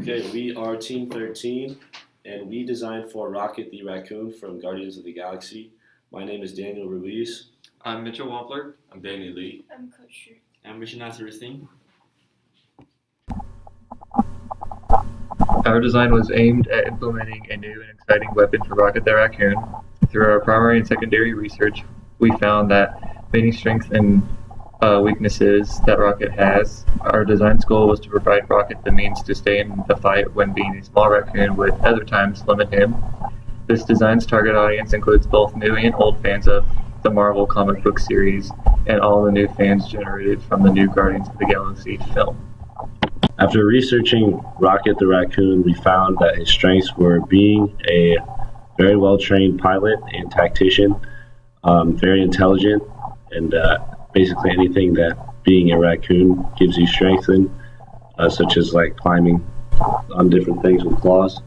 Okay, we are Team 13, and we designed for Rocket the Raccoon from Guardians of the Galaxy. My name is Daniel Ruiz. I'm Mitchell Wampler. I'm Danny Lee. I'm Coach Xu. I'm Vishnath Rusing. Our design was aimed at implementing a new and exciting weapon for Rocket the Raccoon. Through our primary and secondary research, we found that many strengths and weaknesses that Rocket has. Our design's goal was to provide Rocket the means to stay in the fight when being a small raccoon would other times limit him. This design's target audience includes both new and old fans of the Marvel comic book series and all the new fans generated from the new Guardians of the Galaxy film. After researching Rocket the Raccoon, we found that his strengths were being a very well-trained pilot and tactician, very intelligent, and basically anything that being a raccoon gives you strength in, such as like climbing on different things with claws.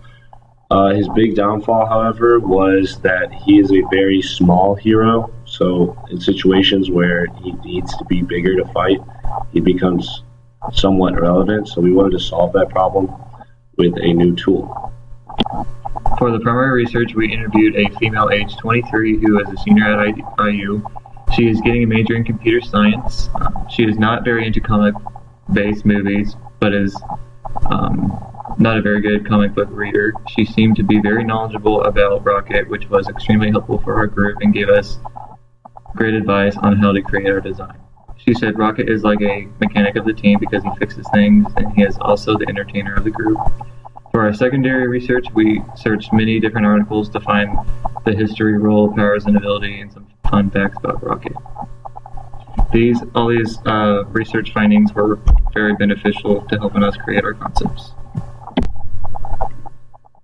His big downfall, however, was that he is a very small hero, so in situations where he needs to be bigger to fight, he becomes somewhat irrelevant, so we wanted to solve that problem with a new tool. For the primary research, we interviewed a female aged 23 who is a senior at IU. She is getting a major in computer science. She is not very into comic-based movies, but is not a very good comic book reader. She seemed to be very knowledgeable about Rocket, which was extremely helpful for our group and gave us great advice on how to create our design. She said Rocket is like a mechanic of the team because he fixes things, and he is also the entertainer of the group. For our secondary research, we searched many different articles to find the history, role, powers, and ability, and some fun facts about Rocket. All these research findings were very beneficial to helping us create our concepts.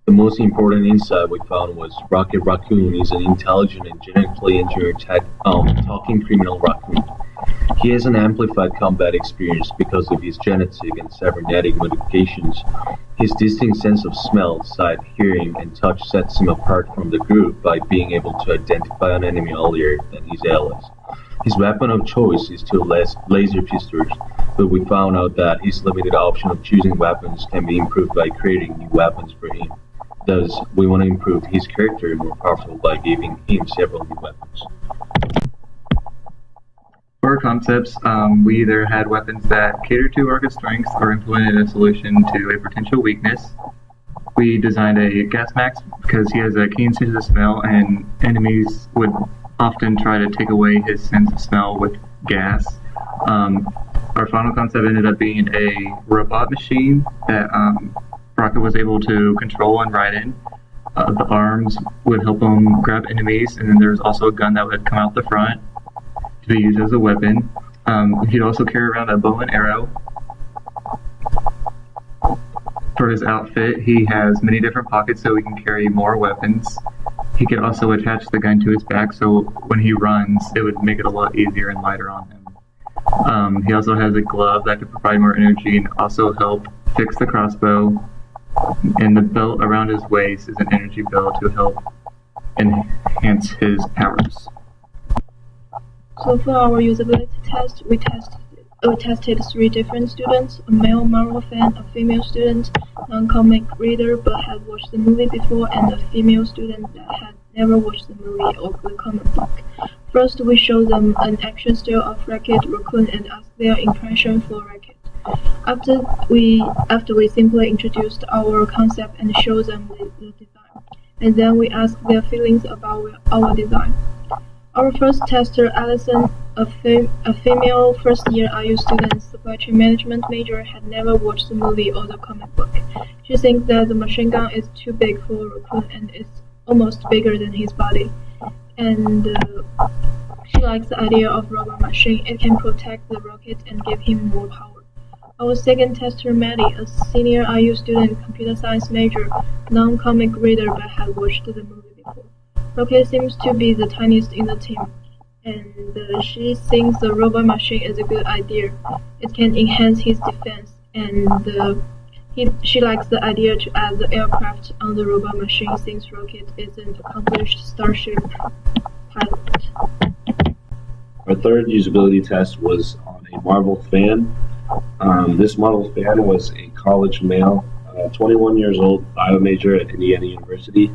The most important insight we found was Rocket Raccoon is an intelligent and genetically engineered talking criminal raccoon. He has an amplified combat experience because of his genetic and cybernetic modifications. His distinct sense of smell, sight, hearing, and touch sets him apart from the group by being able to identify an enemy earlier than his allies. His weapon of choice is two laser pistols, but we found out that his limited option of choosing weapons can be improved by creating new weapons for him. Thus, we want to improve his character more powerful by giving him several new weapons. For our concepts, we either had weapons that cater to Rocket's strengths or implemented a solution to a potential weakness. We designed a gas mask because he has a keen sense of smell, and enemies would often try to take away his sense of smell with gas. Our final concept ended up being a robot machine that Rocket was able to control and ride in. The arms would help him grab enemies, and then there was also a gun that would come out the front to be used as a weapon. He'd also carry around a bow and arrow. For his outfit, he has many different pockets so he can carry more weapons. He could also attach the gun to his back, so when he runs, it would make it a lot easier and lighter on him. He also has a glove that could provide more energy and also help fix the crossbow. And the belt around his waist is an energy belt to help enhance his powers. So for our usability test, we tested 3 different students: a male Marvel fan, a female student, non-comic reader but had watched the movie before, and a female student that had never watched the movie or the comic book. First, we showed them an action still of Rocket Raccoon and asked their impression for Rocket. After we simply introduced our concept and showed them the design, and then we asked their feelings about our design. Our first tester, Allison, a female first-year IU student, supply chain management major, had never watched the movie or the comic book. She thinks that the machine gun is too big for Raccoon and it's almost bigger than his body. And she likes the idea of robot machine. It can protect the Rocket and give him more power. Our second tester, Maddie, a senior IU student, computer science major, non-comic reader but had watched the movie before. Rocket seems to be the tiniest in the team, and she thinks the robot machine is a good idea. It can enhance his defense, and she likes the idea to add the aircraft on the robot machine since Rocket is an accomplished starship pilot. Our third usability test was on a Marvel fan. This Marvel fan was a college male 21 years old, bio major at Indiana University.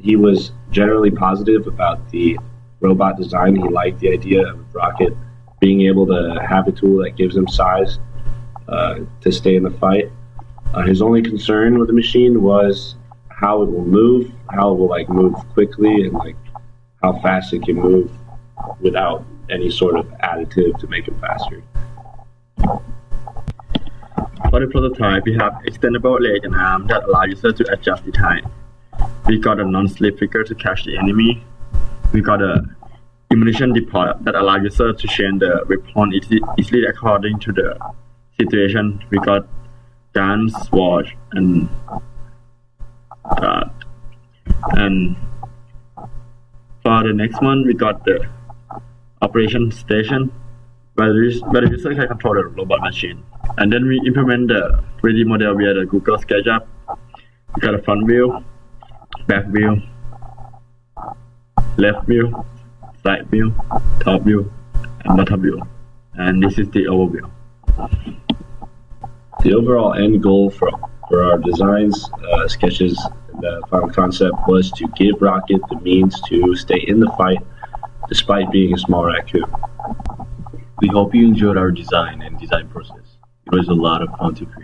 He was generally positive about the robot design. He liked the idea of Rocket being able to have a tool that gives him size to stay in the fight. His only concern with the machine was how it will move, how it will move quickly, and how fast it can move without any sort of additive to make it faster. For the prototype, we have extendable leg and arm that allow user to adjust the time. We got a non-slip figure to catch the enemy. We got a ammunition depot that allow user to change the weapon easily according to the situation. We got guns, watch, and for the next one, we got the operation station where the user can control the robot machine. And then we implement the 3D model via the Google SketchUp. We got a front view, back view, left view, side view, top view, and bottom view. And this is the overview. The overall end goal for our designs, sketches, and the final concept was to give Rocket the means to stay in the fight despite being a small raccoon. We hope you enjoyed our design and design process. It was a lot of fun to create.